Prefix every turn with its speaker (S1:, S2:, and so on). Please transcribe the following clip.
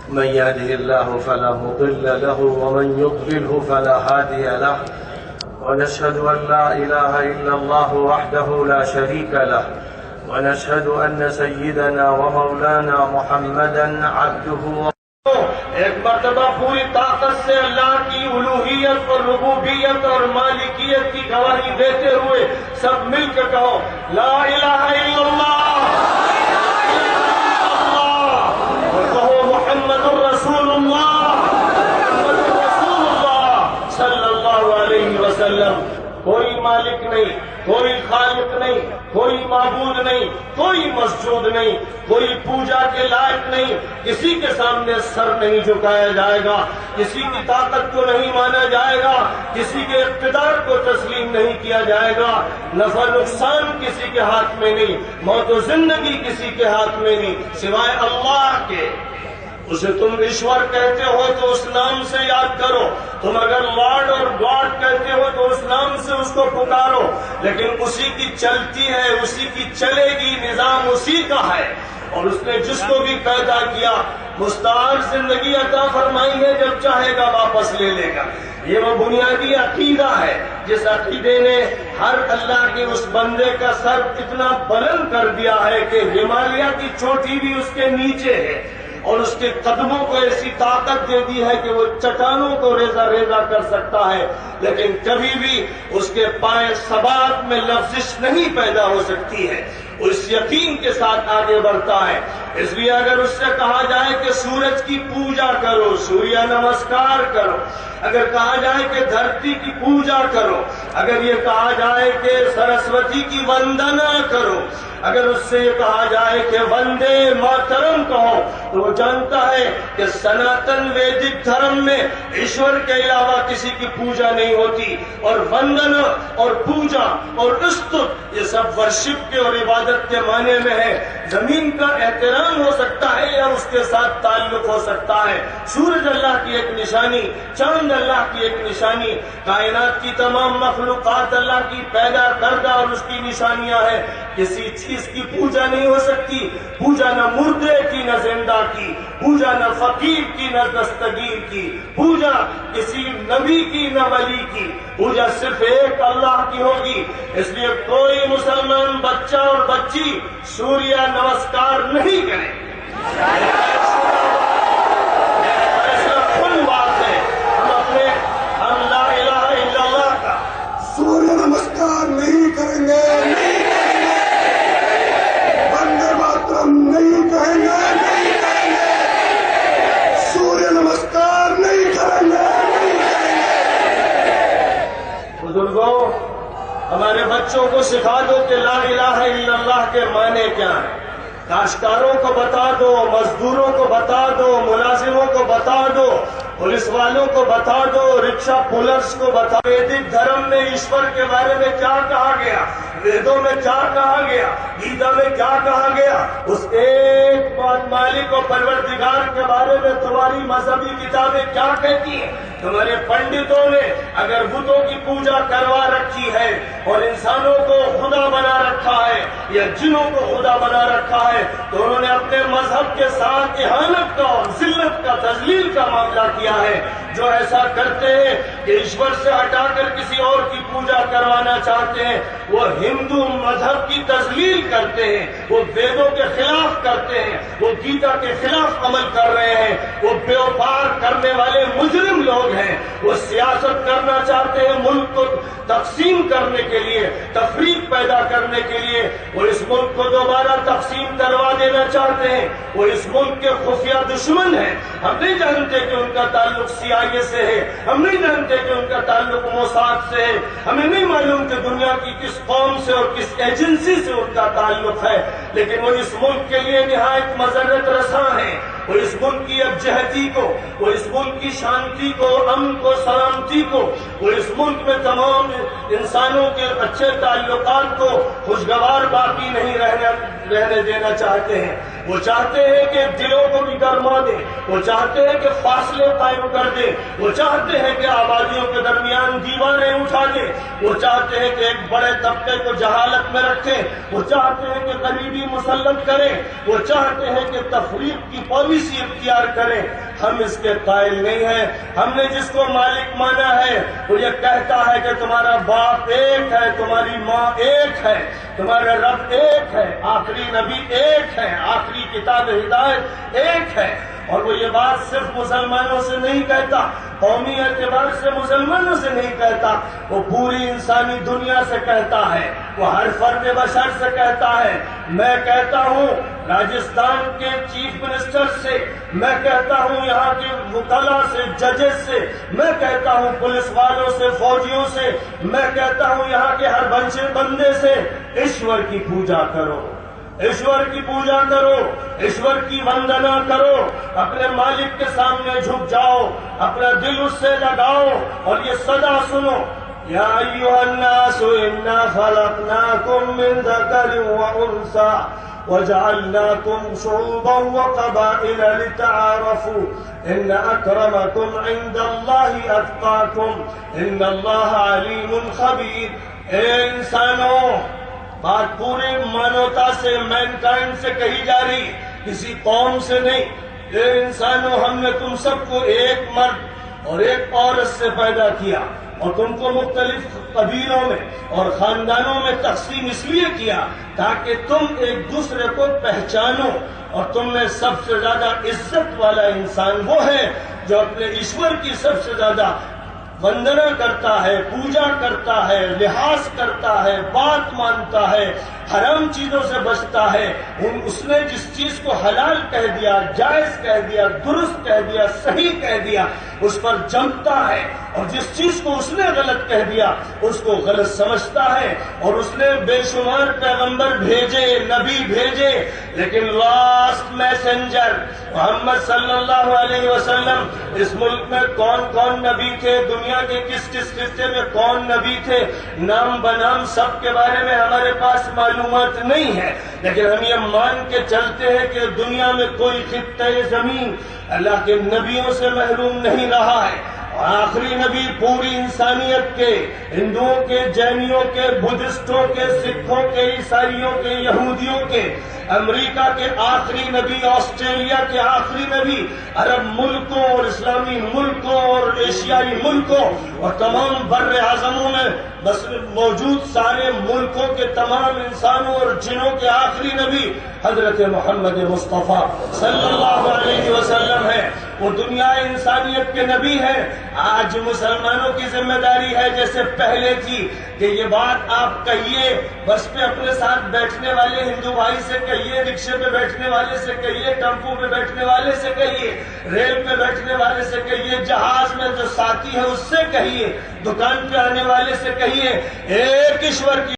S1: من يهده الله فلا مضل له ومن يضلله فلا هادي له ونشهد أن لا إله إلا الله وحده لا شريك له ونشهد أن سيدنا ومولانا محمدا عبده
S2: ایک مرتبہ پوری طاقت سے اللہ کی الوہیت اور ربوبیت اور مالکیت کی گواہی دیتے ہوئے سب مل کے کہو لا الہ الا اللہ، اور کہو محمد الرسول اللہ، محمد الرسول اللہ صلی اللہ علیہ وسلم۔ کوئی مالک نہیں، کوئی خالق نہیں، کوئی معبود نہیں، کوئی مسجود نہیں، کوئی پوجا کے لائق نہیں، کسی کے سامنے سر نہیں جھکایا جائے گا، کسی کی طاقت کو نہیں مانا جائے گا، کسی کے اقتدار کو تسلیم نہیں کیا جائے گا، نفع نقصان کسی کے ہاتھ میں نہیں، موت و زندگی کسی کے ہاتھ میں نہیں سوائے اللہ کے۔ اسے تم ایشور کہتے ہو تو اس نام سے یاد کرو، تم اگر لارڈ اور گاڈ کہتے ہو تو اس نام سے اس کو پکارو، لیکن اسی کی چلتی ہے، اسی کی چلے گی، نظام اسی کا ہے، اور اس نے جس کو بھی پیدا کیا مستعار زندگی عطا فرمائی ہے، جب چاہے گا واپس لے لے گا۔ یہ وہ بنیادی عقیدہ ہے جس عقیدے نے ہر اللہ کے اس بندے کا سر اتنا بلند کر دیا ہے کہ ہمالیہ کی چوٹی بھی اس کے نیچے ہے، اور اس کے قدموں کو ایسی طاقت دے دی ہے کہ وہ چٹانوں کو ریزہ ریزہ کر سکتا ہے، لیکن کبھی بھی اس کے پائے ثبات میں لفزش نہیں پیدا ہو سکتی ہے، اس یقین کے ساتھ آگے بڑھتا ہے۔ اس لیے اگر اس سے کہا جائے کہ سورج کی پوجا کرو، سوریہ نمسکار کرو، اگر کہا جائے کہ دھرتی کی پوجا کرو، اگر یہ کہا جائے کہ سرسوتی کی وندنا کرو، اگر اس سے یہ کہا جائے کہ وندے ماترم کہو، تو وہ جانتا ہے کہ سناتن ویدک دھرم میں ایشور کے علاوہ کسی کی پوجا نہیں ہوتی، اور وندنا اور پوجا اور استت یہ سب ورشپ کے اور عبادت کے معنی میں ہے۔ زمین کا احترام ہو سکتا ہے یا اس کے ساتھ تعلق ہو سکتا ہے، سورج اللہ کی ایک نشانی، چاند اللہ کی ایک نشانی، کائنات کی تمام مخلوقات اللہ کی پیدا کردہ اور اس کی نشانیاں ہیں۔ کسی چیز کی پوجا نہیں ہو سکتی، پوجا نہ مردے کی نہ زندہ کی، پوجا نہ فقیر کی نہ دستگیر کی، پوجا کسی نبی کی نہ ولی کی، پوجا صرف ایک اللہ کی ہوگی۔ اس لیے کوئی مسلمان بچہ اور بچی سوریہ نمسکار نہیں کرے، ایسا کھل بات ہے۔ ہم لا الہ الا اللہ کا
S3: سوریہ نمسکار نہیں کریں گے، وندے ماترم نہیں کہیں گے، سوریہ نمسکار نہیں کریں گے۔
S2: بزرگوں، ہمارے بچوں کو سکھا دو کہ لا الہ الا اللہ کے معنی کیا ہیں، کاشتکاروں کو بتا دو، مزدوروں کو بتا دو، ملازموں کو بتا دو، پولیس والوں کو بتا دو، رکشا پولرز کو بتا دو۔ ویدک دھرم میں ایشور کے بارے میں کیا کہا گیا، ویدوں میں کیا کہا گیا، گیتا میں کیا کہا گیا، اس ایک مالک و پروردگار کے بارے میں تمہاری مذہبی کتابیں کیا کہتی ہیں؟ تمہارے پنڈتوں نے اگر بتوں کی پوجا کروا رکھی ہے اور انسانوں کو خدا بنا رکھا ہے یا جنوں کو خدا بنا رکھا ہے، تو انہوں نے اپنے مذہب کے ساتھ اہانت کا، ذلت کا، تذلیل کا معاملہ کیا ہے۔ جو ایسا کرتے ہیں کہ ایشور سے ہٹا کر کسی اور کی پوجا کروانا چاہتے ہیں، وہ ہندو مذہب کی تذلیل کرتے ہیں، وہ ویدوں کے خلاف کرتے ہیں، وہ گیتا کے خلاف عمل کر رہے ہیں، وہ بیوپار کرنے والے مجرم لوگ ہیں، وہ سیاست کرنا چاہتے ہیں ملک کو تقسیم کرنے کے لیے، تفریق پیدا کرنے کے لیے، وہ اس ملک کو دوبارہ تقسیم کروا دینا چاہتے ہیں، وہ اس ملک کے خفیہ دشمن ہیں۔ ہم نہیں جانتے کہ ان کا تعلق CIA سے ہے، ہم نہیں جانتے کہ ان کا تعلق موساد سے ہے، ہمیں نہیں معلوم کہ دنیا کی کس قوم سے اور کس ایجنسی سے ان کا تعلق ہے، لیکن وہ اس ملک کے لیے نہایت مضرت رساں ہیں۔ وہ اس ملک کی یکجہتی کو، وہ اس ملک کی شانتی کو، امن کو، سلامتی کو، وہ اس ملک میں تمام انسانوں کے اچھے تعلقات کو خوشگوار باقی نہیں رہنے دینا چاہتے ہیں۔ وہ چاہتے ہیں کہ دلوں کو بھی گرما دے، وہ چاہتے ہیں کہ فاصلے قائم کر دے، وہ چاہتے ہیں کہ آبادیوں کے درمیان دیواریں اٹھا دے، وہ چاہتے ہیں کہ ایک بڑے طبقے کو جہالت میں رکھیں، وہ چاہتے ہیں کہ غریبی مسلط کریں، وہ چاہتے ہیں کہ تفریق کی پالیسی اختیار کریں۔ ہم اس کے قائل نہیں ہیں۔ ہم نے جس کو مالک مانا ہے وہ یہ کہتا ہے کہ تمہارا باپ ایک ہے، تمہاری ماں ایک ہے، تمہارا رب ایک ہے، آخری نبی ایک ہے، آخری کتاب ہدایت ایک ہے۔ اور وہ یہ بات صرف مسلمانوں سے نہیں کہتا، قومی اعتبار سے مسلمانوں سے نہیں کہتا، وہ پوری انسانی دنیا سے کہتا ہے، وہ ہر فرد بشر سے کہتا ہے۔ میں کہتا ہوں راجستھان کے چیف منسٹر سے، میں کہتا ہوں یہاں کے وکلاء سے، ججز سے، میں کہتا ہوں پولیس والوں سے، فوجیوں سے، میں کہتا ہوں یہاں کے ہر بندے سے، ایشور کی پوجا کرو، ایشور کی پوجا کرو، ایشور کی وندنا کرو، اپنے مالک کے سامنے جھک جاؤ، اپنا دل اس سے لگاؤ اور یہ صدا سنو، یا ایھا الناس انا خلقناکم من ذکر وانثی وجعلناکم شعوبا وقبائل لتعارفوا ان اکرمکم عند اللہ اتقاکم ان اللہ علیم خبیر۔ اے انسانوں، بات پورے مانوتا سے، مینکائنڈ سے کہی جا رہی، کسی قوم سے نہیں۔ اے انسانوں، ہم نے تم سب کو ایک مرد اور ایک عورت سے پیدا کیا اور تم کو مختلف قبیلوں میں اور خاندانوں میں تقسیم اس لیے کیا تاکہ تم ایک دوسرے کو پہچانو، اور تم میں سب سے زیادہ عزت والا انسان وہ ہے جو اپنے ایشور کی سب سے زیادہ وندنا کرتا ہے، پوجا کرتا ہے، لحاظ کرتا ہے، بات مانتا ہے، حرام چیزوں سے بچتا ہے۔ اس نے جس چیز کو حلال کہہ دیا، جائز کہہ دیا، درست کہہ دیا، صحیح کہہ دیا، اس پر جمتا ہے، اور جس چیز کو اس نے غلط کہہ دیا اس کو غلط سمجھتا ہے۔ اور اس نے بے شمار پیغمبر بھیجے، نبی بھیجے، لیکن لاسٹ میسنجر محمد صلی اللہ علیہ وسلم، اس ملک میں کون کون نبی تھے، دنیا کے کس کس خطے میں کون نبی تھے، نام بنام سب کے بارے میں ہمارے پاس معلومات نہیں ہے، لیکن ہم یہ مان کے چلتے ہیں کہ دنیا میں کوئی خطہ زمین اللہ کے نبیوں سے محروم نہیں رہا ہے۔ آخری نبی پوری انسانیت کے، ہندوؤں کے، جینیوں کے، بدھسٹوں کے، سکھوں کے، عیسائیوں کے، یہودیوں کے، امریکہ کے آخری نبی، آسٹریلیا کے آخری نبی، عرب ملکوں اور اسلامی ملکوں اور ایشیائی ملکوں اور تمام بر اعظموں میں بس موجود سارے ملکوں کے تمام انسانوں اور جنوں کے آخری نبی حضرت محمد مصطفیٰ صلی اللہ علیہ وسلم ہے۔ وہ دنیا انسانیت کے نبی ہیں۔ آج مسلمانوں کی ذمہ داری ہے جیسے پہلے تھی کہ یہ بات آپ کہیے، بس پہ اپنے ساتھ بیٹھنے والے ہندو بھائی سے کہیے، رکشے پہ بیٹھنے والے سے کہیے، ٹیمپو پہ بیٹھنے والے سے کہیے، ریل پہ بیٹھنے والے سے کہیے، جہاز میں جو ساتھی ہے اس سے کہیے، دکان پہ آنے والے سے کہیے، ایک ایشور کی